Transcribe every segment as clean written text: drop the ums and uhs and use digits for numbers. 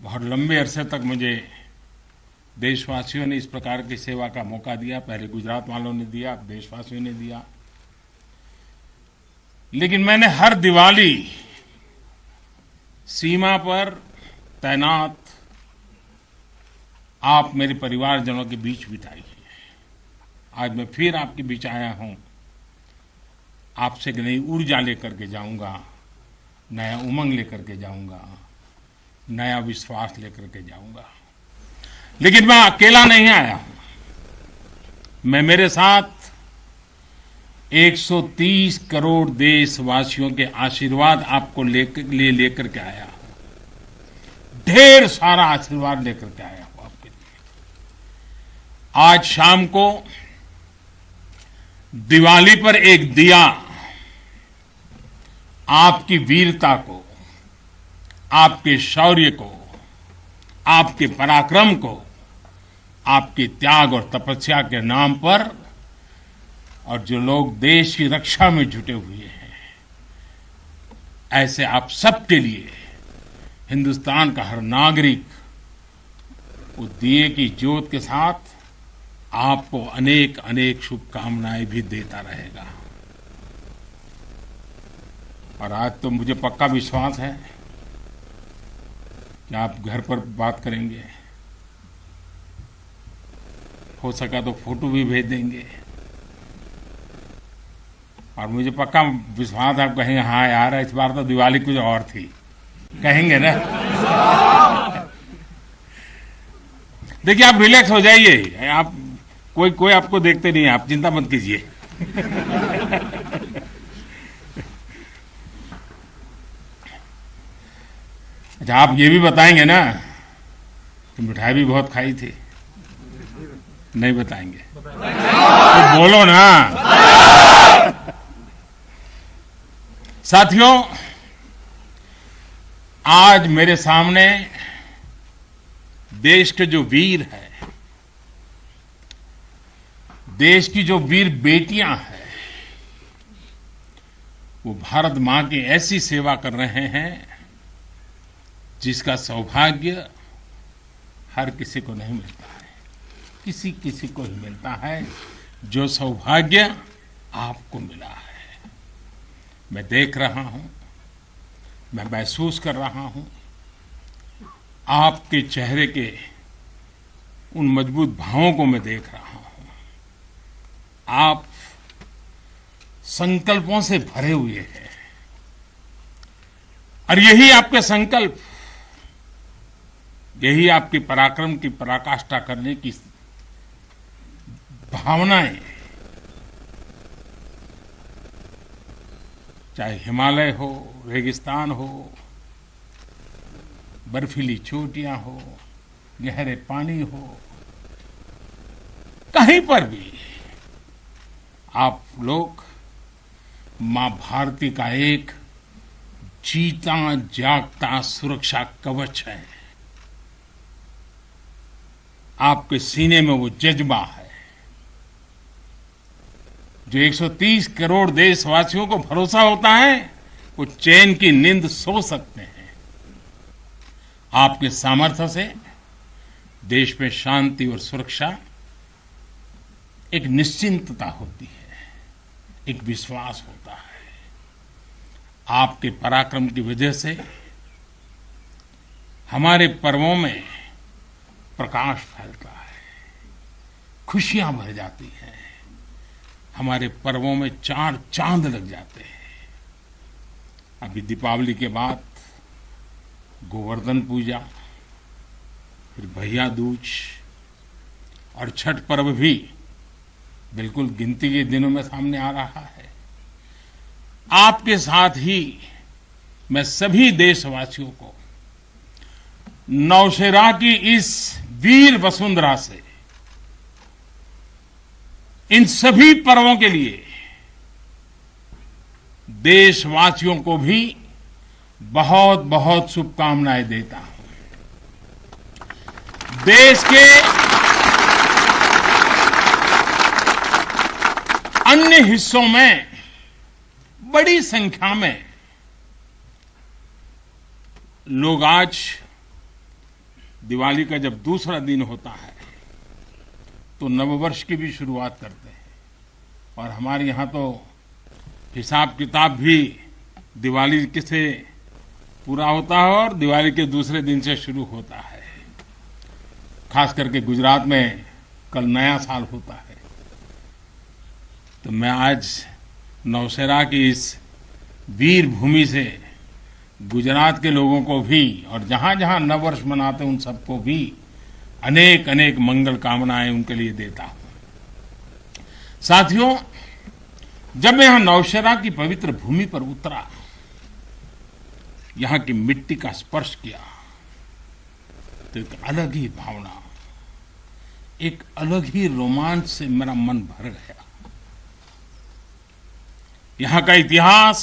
बहुत लंबे अरसे तक मुझे देशवासियों ने इस प्रकार की सेवा का मौका दिया। पहले गुजरात वालों ने दिया, अब देशवासियों ने दिया। लेकिन मैंने हर दिवाली सीमा पर तैनात आप मेरे परिवारजनों के बीच बिताई है। आज मैं फिर आपके बीच आया हूं। आपसे एक नई ऊर्जा लेकर के जाऊंगा, नया उमंग लेकर के जाऊंगा, नया विश्वास लेकर के जाऊंगा। लेकिन मैं अकेला नहीं आया हूं। मैं मेरे साथ 130 करोड़ देशवासियों के आशीर्वाद आपको लेकर के आया हूं। ढेर सारा आशीर्वाद लेकर के आया हूं आपके लिए। आज शाम को दिवाली पर एक दिया आपकी वीरता को, आपके शौर्य को, आपके पराक्रम को, आपके त्याग और तपस्या के नाम पर, और जो लोग देश की रक्षा में जुटे हुए हैं, ऐसे आप सबके लिए हिंदुस्तान का हर नागरिक उस दिए की ज्योत के साथ आपको अनेक अनेक शुभकामनाएं भी देता रहेगा। और आज तो मुझे पक्का विश्वास है कि आप घर पर बात करेंगे, हो सका तो फोटो भी भेज देंगे, और मुझे पक्का विश्वास आप कहेंगे हाँ यार इस बार तो दिवाली कुछ और थी, कहेंगे ना। देखिए आप रिलैक्स हो जाइए, आप कोई आपको देखते नहीं है, आप चिंता मत कीजिए। अच्छा आप ये भी बताएंगे ना कि मिठाई भी बहुत खाई थी? नहीं बताएंगे तो बोलो ना। साथियों, आज मेरे सामने देश के जो वीर हैं, देश की जो वीर बेटियां हैं, वो भारत मां की ऐसी सेवा कर रहे हैं जिसका सौभाग्य हर किसी को नहीं मिलता है। किसी किसी को ही मिलता है जो सौभाग्य आपको मिला है। मैं देख रहा हूं, मैं महसूस कर रहा हूं, आपके चेहरे के उन मजबूत भावों को मैं देख रहा हूं। आप संकल्पों से भरे हुए हैं, और यही आपके संकल्प, यही आपकी पराक्रम की पराकाष्ठा करने की भावनाएं, चाहे हिमालय हो, रेगिस्तान हो, बर्फीली चोटियां हो, गहरे पानी हो, कहीं पर भी आप लोग मां भारती का एक जीता जागता सुरक्षा कवच है। आपके सीने में वो जज्बा है जो 130 करोड़ देशवासियों को भरोसा होता है, वो चैन की नींद सो सकते हैं। आपके सामर्थ्य से देश में शांति और सुरक्षा, एक निश्चिंतता होती है, एक विश्वास होता है। आपके पराक्रम की वजह से हमारे पर्वों में प्रकाश फैलता है, खुशियां भर जाती हैं, हमारे पर्वों में चार चांद लग जाते हैं। अभी दीपावली के बाद गोवर्धन पूजा, फिर भैया दूज और छठ पर्व भी बिल्कुल गिनती के दिनों में सामने आ रहा है। आपके साथ ही मैं सभी देशवासियों को नौशेरा की इस वीर वसुंधरा से, इन सभी पर्वों के लिए देशवासियों को भी बहुत बहुत शुभकामनाएं देता हूं। देश के अन्य हिस्सों में बड़ी संख्या में लोग आज दिवाली का जब दूसरा दिन होता है तो नववर्ष की भी शुरुआत करते हैं। और हमारे यहाँ तो हिसाब किताब भी दिवाली से पूरा होता है और दिवाली के दूसरे दिन से शुरू होता है। खास करके गुजरात में कल नया साल होता है। तो मैं आज नौशेरा की इस वीर भूमि से गुजरात के लोगों को भी और जहां जहां नववर्ष मनाते हैं उन सबको भी अनेक अनेक मंगल कामनाएं उनके लिए देता हूं। साथियों, जब मैं यहां नौशेरा की पवित्र भूमि पर उतरा, यहां की मिट्टी का स्पर्श किया, तो एक अलग ही भावना, एक अलग ही रोमांच से मेरा मन भर गया। यहां का इतिहास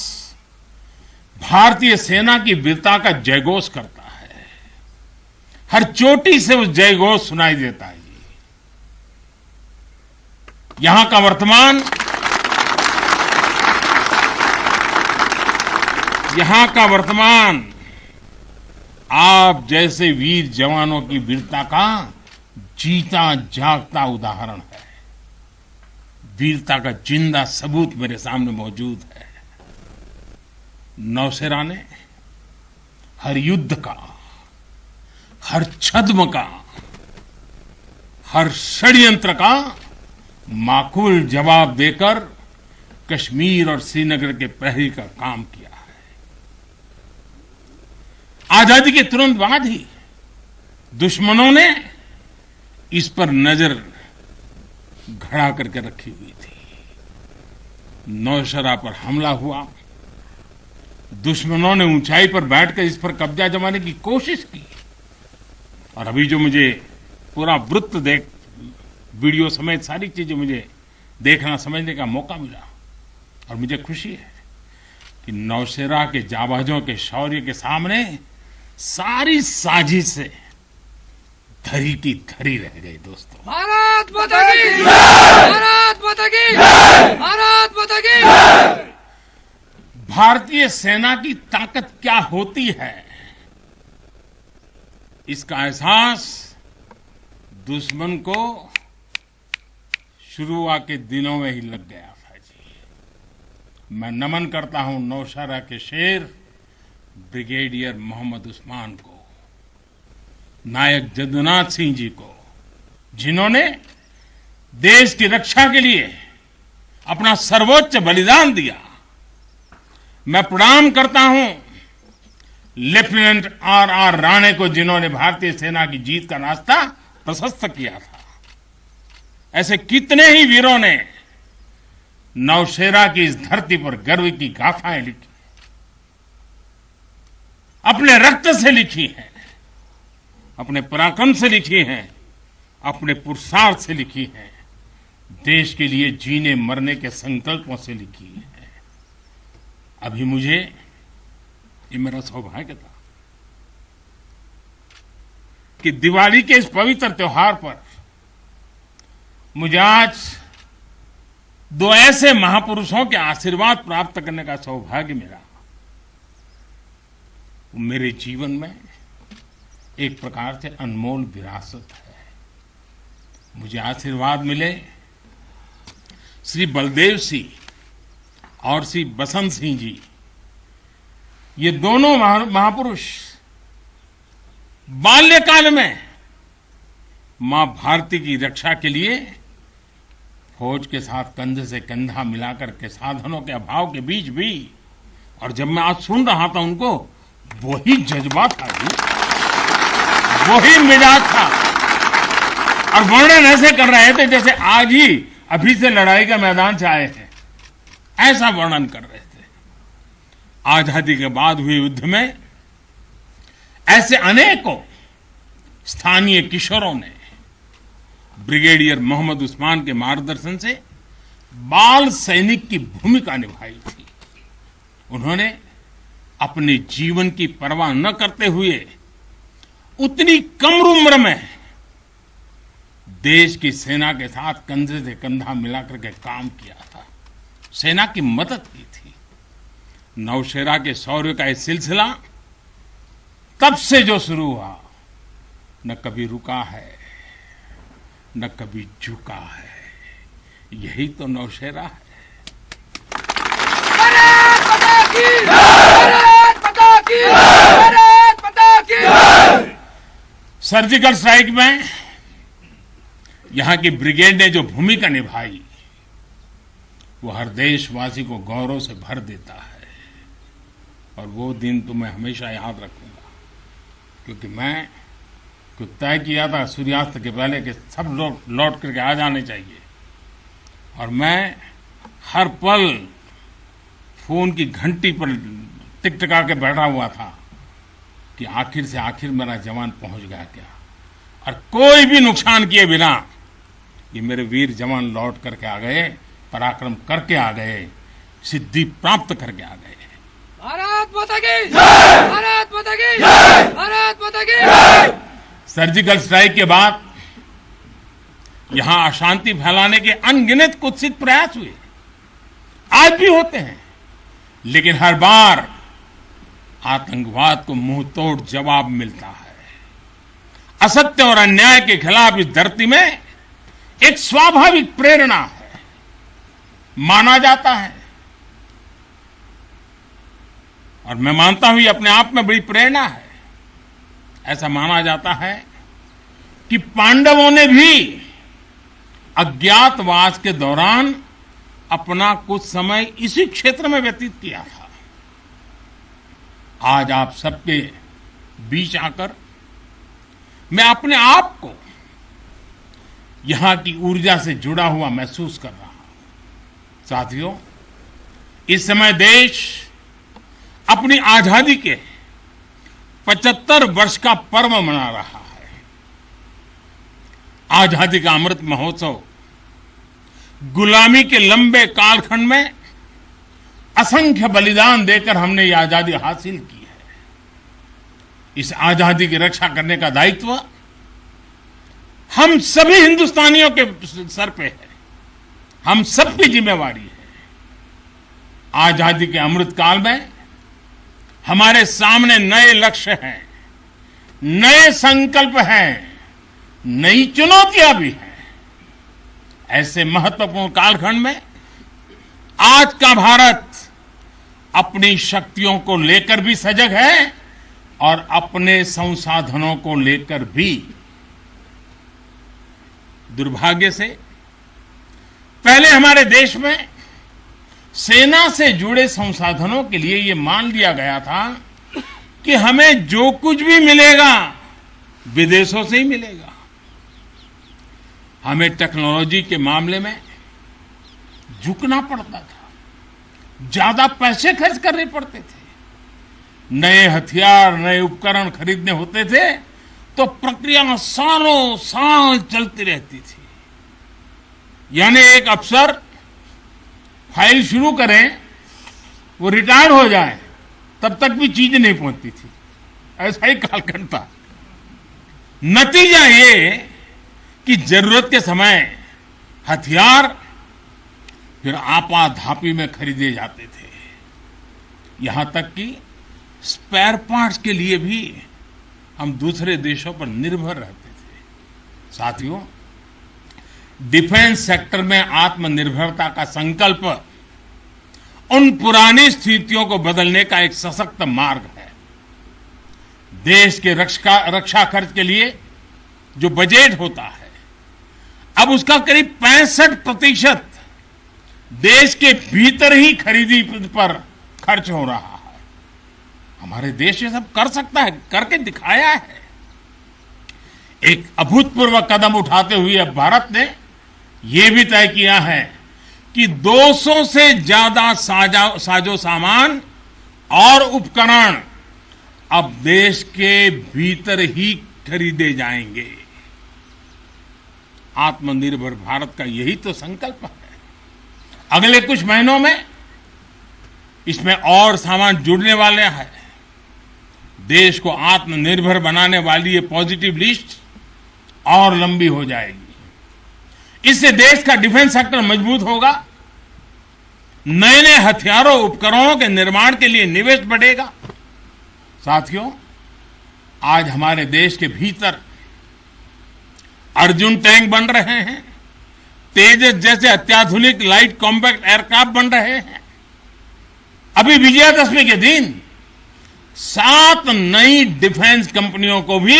भारतीय सेना की वीरता का जयघोष करता है। हर चोटी से उस जयघोष सुनाई देता है। यहां का वर्तमान, आप जैसे वीर जवानों की वीरता का जीता जागता उदाहरण है। वीरता का जिंदा सबूत मेरे सामने मौजूद है। नौशेरा ने हर युद्ध का, हर छद्म का, हर षड्यंत्र का माकूल जवाब देकर कश्मीर और श्रीनगर के प्रहरी का काम किया है। आजादी के तुरंत बाद ही दुश्मनों ने इस पर नजर घड़ा करके रखी हुई थी। नौशेरा पर हमला हुआ, दुश्मनों ने ऊंचाई पर बैठकर इस पर कब्जा जमाने की कोशिश की। और अभी जो मुझे पूरा वृत्त वीडियो समेत सारी चीजें मुझे देखना समझने का मौका मिला, और मुझे खुशी है कि नौशेरा के जाबाजों के शौर्य के सामने सारी साजिश से धरी की धरी रह गई। दोस्तों, भारत माता की जय! भारत माता की जय! भारत माता की जय! भारतीय सेना की ताकत क्या होती है, इसका एहसास दुश्मन को शुरुआत के दिनों में ही लग गया था जी। मैं नमन करता हूं नौशेरा के शेर ब्रिगेडियर मोहम्मद उस्मान को, नायक जदुनाथ सिंह जी को, जिन्होंने देश की रक्षा के लिए अपना सर्वोच्च बलिदान दिया। मैं प्रणाम करता हूं लेफ्टिनेंट आर राणे को, जिन्होंने भारतीय सेना की जीत का रास्ता प्रशस्त किया था। ऐसे कितने ही वीरों ने नौशेरा की इस धरती पर गर्व की गाथाएं लिखी, अपने रक्त से लिखी हैं, अपने पराक्रम से लिखी हैं, अपने पुरुषार्थ से लिखी हैं, देश के लिए जीने मरने के संकल्पों से लिखी है। अभी मुझे, ये मेरा सौभाग्य था कि दिवाली के इस पवित्र त्योहार पर मुझे आज दो ऐसे महापुरुषों के आशीर्वाद प्राप्त करने का सौभाग्य मिला। मेरे जीवन में एक प्रकार से अनमोल विरासत है। मुझे आशीर्वाद मिले श्री बलदेव सिंह और श्री बसंत सिंह जी। ये दोनों महापुरुष बाल्यकाल में मां भारती की रक्षा के लिए फौज के साथ कंधे से कंधा मिलाकर के साधनों के अभाव के बीच भी, और जब मैं आज सुन रहा था उनको, वही जज्बा था जी, वही मिजाज था, और वर्णन ऐसे कर रहे थे जैसे आज ही अभी से लड़ाई के मैदान से आए हैं, ऐसा वर्णन कर रहे थे। आजादी के बाद हुए युद्ध में ऐसे अनेकों स्थानीय किशोरों ने ब्रिगेडियर मोहम्मद उस्मान के मार्गदर्शन से बाल सैनिक की भूमिका निभाई थी। उन्होंने अपने जीवन की परवाह न करते हुए उतनी कम उम्र में देश की सेना के साथ कंधे से कंधा मिलाकर के काम किया था, सेना की मदद की थी। नौशेरा के शौर्य का यह सिलसिला तब से जो शुरू हुआ, न कभी रुका है, न कभी झुका है। यही तो नौशेरा है। भारत माता की भारत माता की भारत माता की। सर्जिकल स्ट्राइक में यहां की ब्रिगेड ने जो भूमिका निभाई वो हर देशवासी को गौरव से भर देता है। और वो दिन तो मैं हमेशा याद रखूंगा, क्योंकि मैं कुछ तय किया था सूर्यास्त के पहले कि सब लोग लौट करके आ जाने चाहिए। और मैं हर पल फोन की घंटी पर टिकटिका के बैठा हुआ था कि आखिर से आखिर मेरा जवान पहुंच गया क्या, और कोई भी नुकसान किए बिना ये मेरे वीर जवान लौट करके आ गए, पराक्रम करके आ गए, सिद्धि प्राप्त करके आ गए। भारत माता की भारत माता की भारत माता की। सर्जिकल स्ट्राइक के बाद यहां अशांति फैलाने के अनगिनत कुत्सित प्रयास हुए, आज भी होते हैं, लेकिन हर बार आतंकवाद को मुंह तोड़ जवाब मिलता है। असत्य और अन्याय के खिलाफ इस धरती में एक स्वाभाविक प्रेरणा है, माना जाता है। और मैं मानता हूं ये अपने आप में बड़ी प्रेरणा है। ऐसा माना जाता है कि पांडवों ने भी अज्ञातवास के दौरान अपना कुछ समय इसी क्षेत्र में व्यतीत किया था। आज आप सबके बीच आकर मैं अपने आप को यहां की ऊर्जा से जुड़ा हुआ महसूस कर रहा हूं। साथियों, इस समय देश अपनी आजादी के 75 वर्ष का पर्व मना रहा है। आजादी का अमृत महोत्सव गुलामी के लंबे कालखंड में असंख्य बलिदान देकर हमने ये आजादी हासिल की है। इस आजादी की रक्षा करने का दायित्व हम सभी हिंदुस्तानियों के सर पे है, हम सबकी जिम्मेवारी है। आजादी के अमृत काल में हमारे सामने नए लक्ष्य हैं, नए संकल्प हैं, नई चुनौतियां भी हैं। ऐसे महत्वपूर्ण कालखंड में आज का भारत अपनी शक्तियों को लेकर भी सजग है और अपने संसाधनों को लेकर भी। दुर्भाग्य से पहले हमारे देश में सेना से जुड़े संसाधनों के लिए ये मान लिया गया था कि हमें जो कुछ भी मिलेगा विदेशों से ही मिलेगा। हमें टेक्नोलॉजी के मामले में झुकना पड़ता था, ज्यादा पैसे खर्च करने पड़ते थे। नए हथियार, नए उपकरण खरीदने होते थे तो प्रक्रिया सालों साल चलती रहती थी। यानी एक अफसर फाइल शुरू करें, वो रिटायर हो जाए, तब तक भी चीज नहीं पहुंचती थी। ऐसा ही कालखंड था। नतीजा ये कि जरूरत के समय हथियार फिर आपाधापी में खरीदे जाते थे। यहां तक कि स्पेयर पार्ट्स के लिए भी हम दूसरे देशों पर निर्भर रहते थे। साथियों, डिफेंस सेक्टर में आत्मनिर्भरता का संकल्प उन पुरानी स्थितियों को बदलने का एक सशक्त मार्ग है। देश के रक्षा खर्च के लिए जो बजट होता है, अब उसका करीब 65% देश के भीतर ही खरीदी पर खर्च हो रहा है। हमारे देश ये सब कर सकता है, करके दिखाया है। एक अभूतपूर्व कदम उठाते हुए अब भारत ने यह भी तय किया है कि 200 से ज्यादा साजो सामान और उपकरण अब देश के भीतर ही खरीदे जाएंगे। आत्मनिर्भर भारत का यही तो संकल्प है। अगले कुछ महीनों में इसमें और सामान जुड़ने वाले हैं। देश को आत्मनिर्भर बनाने वाली ये पॉजिटिव लिस्ट और लंबी हो जाएगी। इससे देश का डिफेंस सेक्टर मजबूत होगा, नए नए हथियारों उपकरणों के निर्माण के लिए निवेश बढ़ेगा। साथियों, आज हमारे देश के भीतर अर्जुन टैंक बन रहे हैं, तेजस जैसे अत्याधुनिक लाइट कॉम्पैक्ट एयरक्राफ्ट बन रहे हैं। अभी विजयादशमी के दिन 7 नई डिफेंस कंपनियों को भी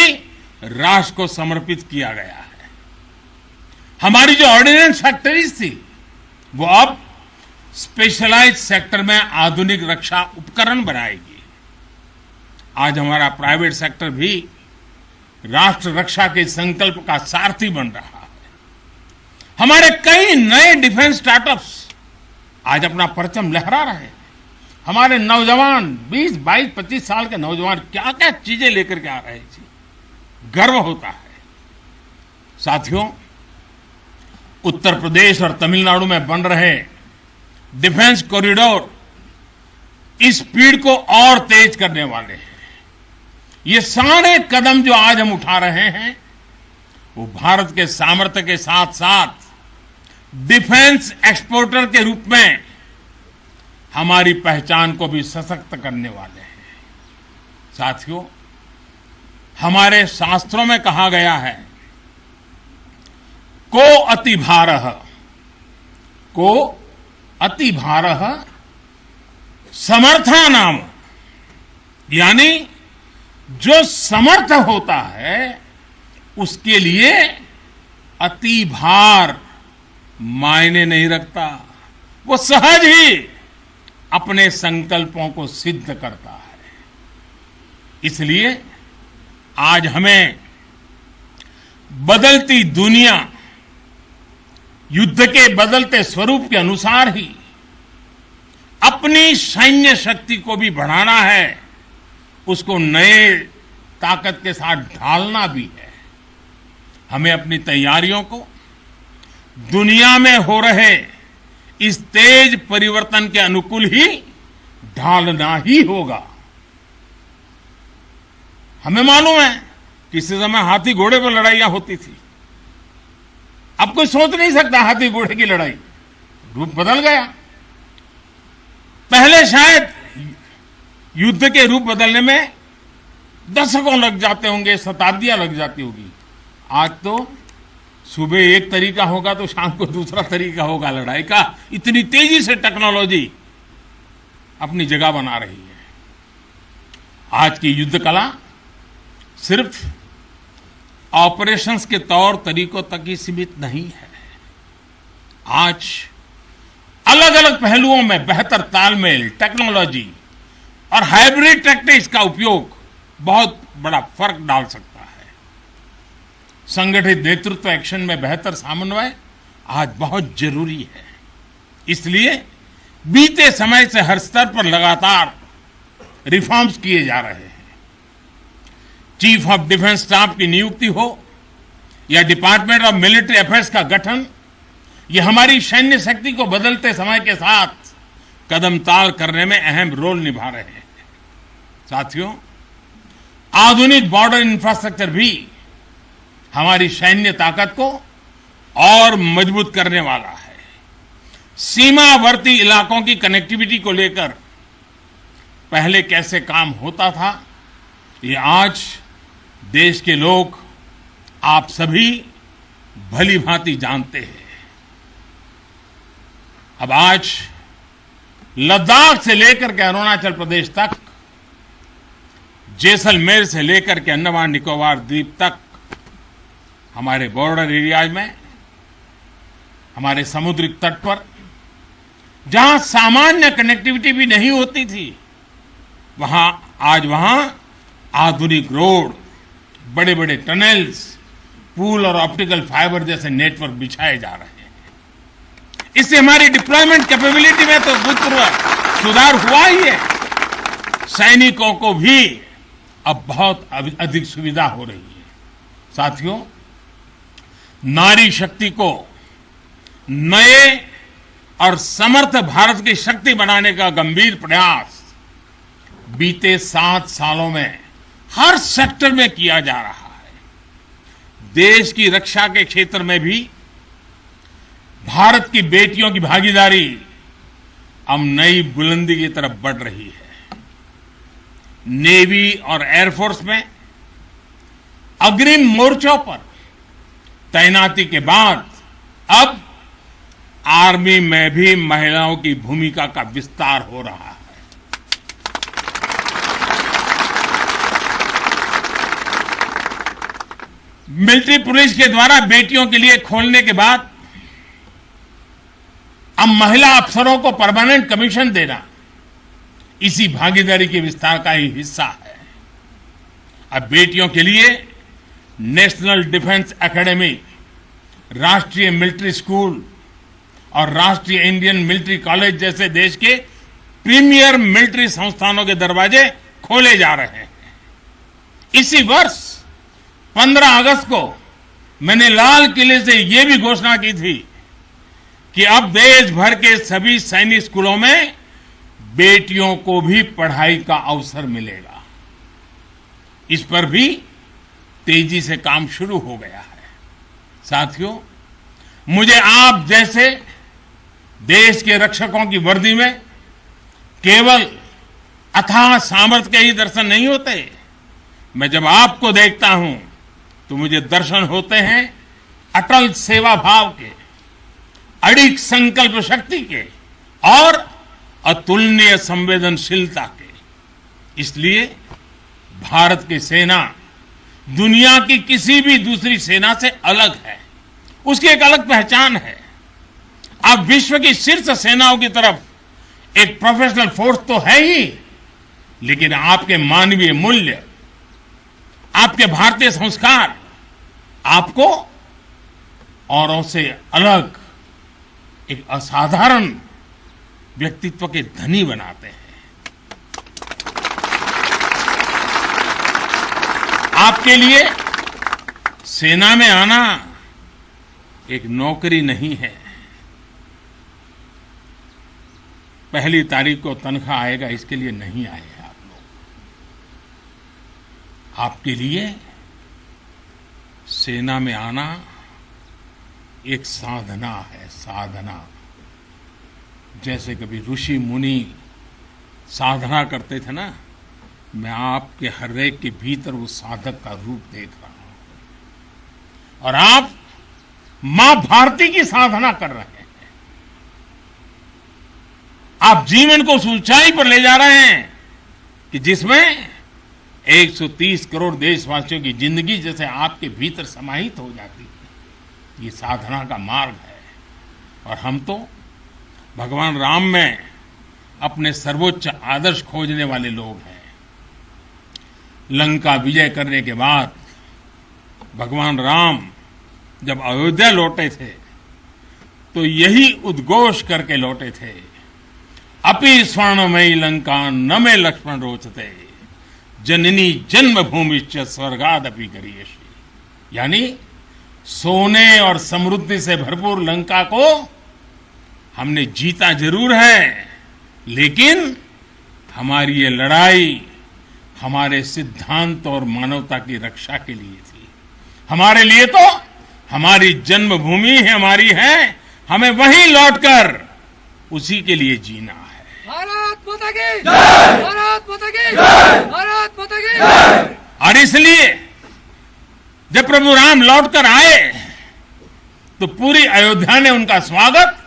राष्ट्र को समर्पित किया गया है। हमारी जो ऑर्डिनेंस फैक्ट्रीज थी वो अब स्पेशलाइज्ड सेक्टर में आधुनिक रक्षा उपकरण बनाएगी। आज हमारा प्राइवेट सेक्टर भी राष्ट्र रक्षा के संकल्प का सारथी बन रहा है। हमारे कई नए डिफेंस स्टार्टअप्स आज अपना परचम लहरा रहे हैं। हमारे नौजवान 20, 22, 25 साल के नौजवान क्या क्या चीजें लेकर के आ रहे हैं, गर्व होता है। साथियों, उत्तर प्रदेश और तमिलनाडु में बन रहे डिफेंस कॉरिडोर इस स्पीड को और तेज करने वाले हैं। ये सारे कदम जो आज हम उठा रहे हैं वो भारत के सामर्थ्य के साथ साथ डिफेंस एक्सपोर्टर के रूप में हमारी पहचान को भी सशक्त करने वाले हैं। साथियों, हमारे शास्त्रों में कहा गया है, को अति भारः समर्था नाम, यानी जो समर्थ होता है उसके लिए अति भार मायने नहीं रखता, वो सहज ही अपने संकल्पों को सिद्ध करता है। इसलिए आज हमें बदलती दुनिया, युद्ध के बदलते स्वरूप के अनुसार ही अपनी सैन्य शक्ति को भी बढ़ाना है, उसको नए ताकत के साथ ढालना भी है। हमें अपनी तैयारियों को दुनिया में हो रहे इस तेज परिवर्तन के अनुकूल ही ढालना ही होगा। हमें मालूम है किसी समय हाथी घोड़े पर लड़ाइयां होती थी। अब कोई सोच नहीं सकता हाथी घोड़े की लड़ाई, रूप बदल गया। पहले शायद युद्ध के रूप बदलने में दशकों लग जाते होंगे, शताब्दियां लग जाती होगी। आज तो सुबह एक तरीका होगा तो शाम को दूसरा तरीका होगा लड़ाई का। इतनी तेजी से टेक्नोलॉजी अपनी जगह बना रही है। आज की युद्ध कला सिर्फ ऑपरेशंस के तौर तरीकों तक ही सीमित नहीं है। आज अलग अलग पहलुओं में बेहतर तालमेल, टेक्नोलॉजी और हाइब्रिड टैक्टिक्स का उपयोग बहुत बड़ा फर्क डाल सकता है। संगठित नेतृत्व एक्शन में बेहतर समन्वय आज बहुत जरूरी है। इसलिए बीते समय से हर स्तर पर लगातार रिफॉर्म्स किए जा रहे हैं। चीफ ऑफ डिफेंस स्टाफ की नियुक्ति हो या डिपार्टमेंट ऑफ मिलिट्री अफेयर्स का गठन, ये हमारी सैन्य शक्ति को बदलते समय के साथ कदम ताल करने में अहम रोल निभा रहे हैं। साथियों, आधुनिक बॉर्डर इंफ्रास्ट्रक्चर भी हमारी सैन्य ताकत को और मजबूत करने वाला है। सीमावर्ती इलाकों की कनेक्टिविटी को लेकर पहले कैसे काम होता था, ये आज देश के लोग, आप सभी भली भांति जानते हैं। अब आज लद्दाख से लेकर के अरुणाचल प्रदेश तक, जैसलमेर से लेकर के अंडमान निकोबार द्वीप तक, हमारे बॉर्डर एरियाज में, हमारे समुद्री तट पर जहां सामान्य कनेक्टिविटी भी नहीं होती थी, आज वहां आधुनिक रोड, बड़े बड़े टनल्स, पूल और ऑप्टिकल फाइबर जैसे नेटवर्क बिछाए जा रहे हैं। इससे हमारी डिप्लॉयमेंट कैपेबिलिटी में तो भूतपूर्व सुधार हुआ ही है। सैनिकों को भी अब बहुत अधिक सुविधा हो रही है। साथियों, नारी शक्ति को नए और समर्थ भारत की शक्ति बनाने का गंभीर प्रयास बीते 7 सालों में हर सेक्टर में किया जा रहा है। देश की रक्षा के क्षेत्र में भी भारत की बेटियों की भागीदारी अब नई बुलंदी की तरफ बढ़ रही है। नेवी और एयरफोर्स में अग्रिम मोर्चों पर तैनाती के बाद अब आर्मी में भी महिलाओं की भूमिका का विस्तार हो रहा है। मिलिट्री पुलिस के द्वारा बेटियों के लिए खोलने के बाद अब महिला अफसरों को परमानेंट कमीशन देना इसी भागीदारी के विस्तार का ही हिस्सा है। अब बेटियों के लिए नेशनल डिफेंस एकेडमी, राष्ट्रीय मिलिट्री स्कूल और राष्ट्रीय इंडियन मिलिट्री कॉलेज जैसे देश के प्रीमियर मिलिट्री संस्थानों के दरवाजे खोले जा रहे हैं। इसी वर्ष 15 अगस्त को मैंने लाल किले से यह भी घोषणा की थी कि अब देश भर के सभी सैनिक स्कूलों में बेटियों को भी पढ़ाई का अवसर मिलेगा। इस पर भी तेजी से काम शुरू हो गया है। साथियों, मुझे आप जैसे देश के रक्षकों की वर्दी में केवल अथाह सामर्थ्य के ही दर्शन नहीं होते। मैं जब आपको देखता हूं तो मुझे दर्शन होते हैं अटल सेवा भाव के, अडिग संकल्प शक्ति के और अतुलनीय संवेदनशीलता के। इसलिए भारत की सेना दुनिया की किसी भी दूसरी सेना से अलग है। उसकी एक अलग पहचान है। अब विश्व की शीर्ष सेनाओं की तरफ एक प्रोफेशनल फोर्स तो है ही, लेकिन आपके मानवीय मूल्य, आपके भारतीय संस्कार आपको औरों से अलग एक असाधारण व्यक्तित्व के धनी बनाते हैं। आपके लिए सेना में आना एक नौकरी नहीं है। पहली तारीख को तनख्वाह आएगा इसके लिए नहीं आए आप लोग। आपके लिए सेना में आना एक साधना है, साधना। जैसे कभी ऋषि मुनि साधना करते थे ना, मैं आपके हर एक के भीतर उस साधक का रूप देख रहा हूं। और आप मां भारती की साधना कर रहे हैं। आप जीवन को उस ऊंचाई पर ले जा रहे हैं कि जिसमें 130 करोड़ देशवासियों की जिंदगी जैसे आपके भीतर समाहित हो जाती है। ये साधना का मार्ग है। और हम तो भगवान राम में अपने सर्वोच्च आदर्श खोजने वाले लोग हैं। लंका विजय करने के बाद भगवान राम जब अयोध्या लौटे थे तो यही उद्घोष करके लौटे थे, अपि स्वर्णमयी लंका न मे लक्ष्मण रोचते, जननी जन्मभूमिश्च स्वर्गादपि गरीयसी। यानी सोने और समृद्धि से भरपूर लंका को हमने जीता जरूर है, लेकिन हमारी ये लड़ाई हमारे सिद्धांत और मानवता की रक्षा के लिए थी। हमारे लिए तो हमारी जन्मभूमि हमारी है, हमें वहीं लौटकर उसी के लिए जीना है। भारत माता की जय! भारत माता की जय! भारत माता की जय! और इसलिए जब प्रभु राम लौटकर आए तो पूरी अयोध्या ने उनका स्वागत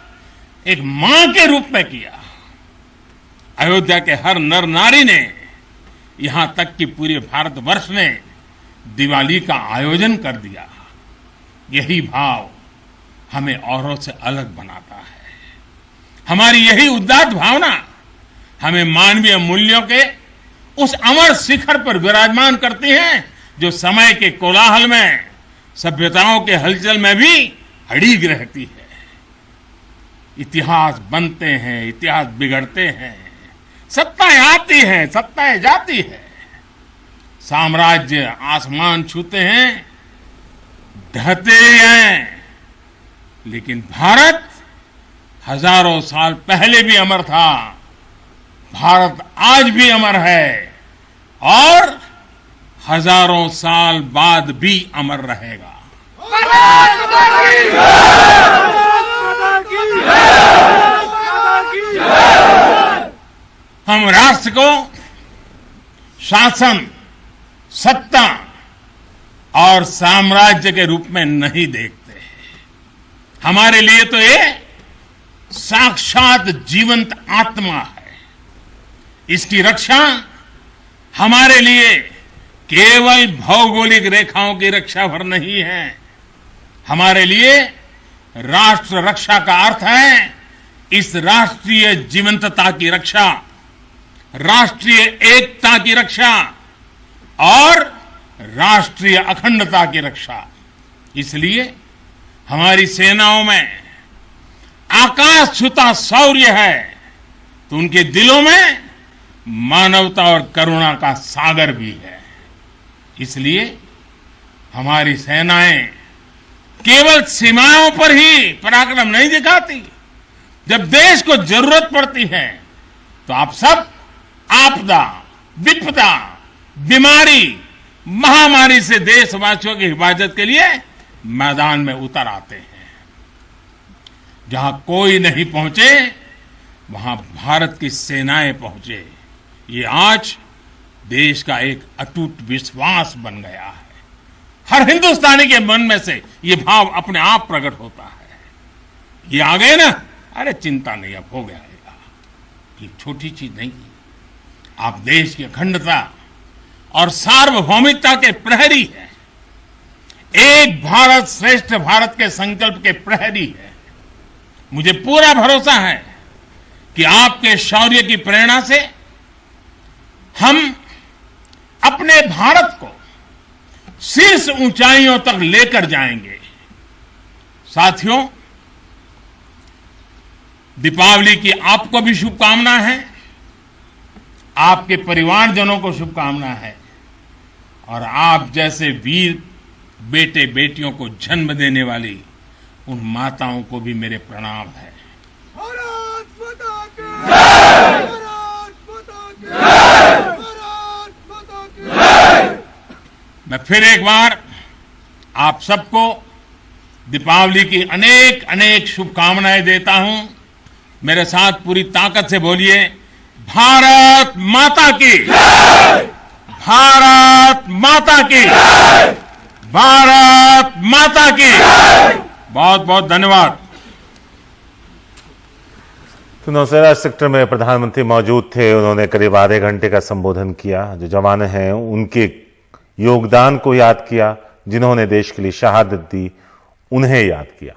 एक मां के रूप में किया। अयोध्या के हर नर नारी ने, यहां तक कि पूरे भारतवर्ष ने दिवाली का आयोजन कर दिया। यही भाव हमें औरों से अलग बनाता है। हमारी यही उदात्त भावना हमें मानवीय मूल्यों के उस अमर शिखर पर विराजमान करती है जो समय के कोलाहल में, सभ्यताओं के हलचल में भी अड़िग रहती है। इतिहास बनते हैं, इतिहास बिगड़ते हैं, सत्ताएं आती हैं, सत्ताएं जाती है, साम्राज्य आसमान छूते हैं, ढहते हैं, लेकिन भारत हजारों साल पहले भी अमर था। भारत आज भी अमर है और हजारों साल बाद भी अमर रहेगा। हम राष्ट्र को शासन, सत्ता और और साम्राज्य के रूप में नहीं देखते। हमारे लिए तो ये साक्षात जीवंत आत्मा है। इसकी रक्षा हमारे लिए केवल भौगोलिक रेखाओं की रक्षा भर नहीं है। हमारे लिए राष्ट्र रक्षा का अर्थ है इस राष्ट्रीय जीवंतता की रक्षा, राष्ट्रीय एकता की रक्षा और राष्ट्रीय अखंडता की रक्षा। इसलिए हमारी सेनाओं में आकाश छूता शौर्य है तो उनके दिलों में मानवता और करुणा का सागर भी है। इसलिए हमारी सेनाएं केवल सीमाओं पर ही पराक्रम नहीं दिखाती। जब देश को जरूरत पड़ती है तो आप सब आपदा, विपदा, बीमारी, महामारी से देशवासियों की हिफाजत के लिए मैदान में उतर आते हैं। जहां कोई नहीं पहुंचे वहां भारत की सेनाएं पहुंचे। ये आज देश का एक अटूट विश्वास बन गया है। हर हिंदुस्तानी के मन में से ये भाव अपने आप प्रकट होता है। ये आ गए ना, अरे चिंता नहीं, अब हो गया। ये छोटी चीज नहीं। आप देश की अखंडता और सार्वभौमिकता के प्रहरी हैं। एक भारत श्रेष्ठ भारत के संकल्प के प्रहरी हैं। मुझे पूरा भरोसा है कि आपके शौर्य की प्रेरणा से हम अपने भारत को शीर्ष ऊंचाइयों तक लेकर जाएंगे। साथियों, दीपावली की आपको भी शुभकामना है, आपके परिवारजनों को शुभकामना है और आप जैसे वीर बेटे बेटियों को जन्म देने वाली उन माताओं को भी मेरे प्रणाम है। भारत माता की जय! भारत माता की जय! भारत माता की जय! मैं फिर एक बार आप सबको दीपावली की अनेक अनेक शुभकामनाएं देता हूं। मेरे साथ पूरी ताकत से बोलिए, भारत माता की जय! भारत माता की जय! भारत माता की जय! बहुत बहुत धन्यवाद। तो नौशेरा सेक्टर में प्रधानमंत्री मौजूद थे। उन्होंने करीब आधे घंटे का संबोधन किया। जो जवान हैं उनके योगदान को याद किया, जिन्होंने देश के लिए शहादत दी उन्हें याद किया।